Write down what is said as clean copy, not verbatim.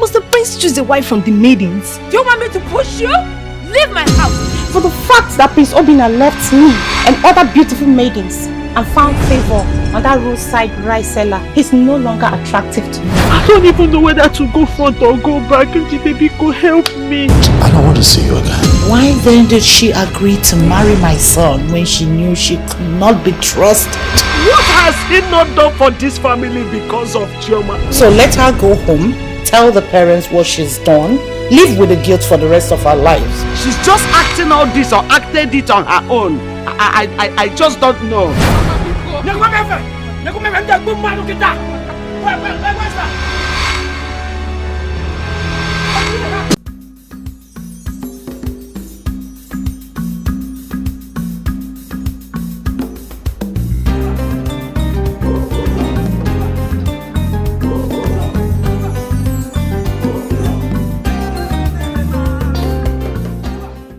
Must the prince choose a wife from the maidens? Do you want me to push you? Leave my house! For the fact that Prince Obina left me and other beautiful maidens and found favor on that roadside rice seller, he's no longer attractive to me. I don't even know whether to go front or go back. Baby, go help me. I don't want to see you again. Why then did she agree to marry my son when she knew she could not be trusted? What has he not done for this family because of Chioma? So let her go home, tell the parents what she's done, live with the guilt for the rest of her lives. She's just acting all this or acted it on her own. I just don't know.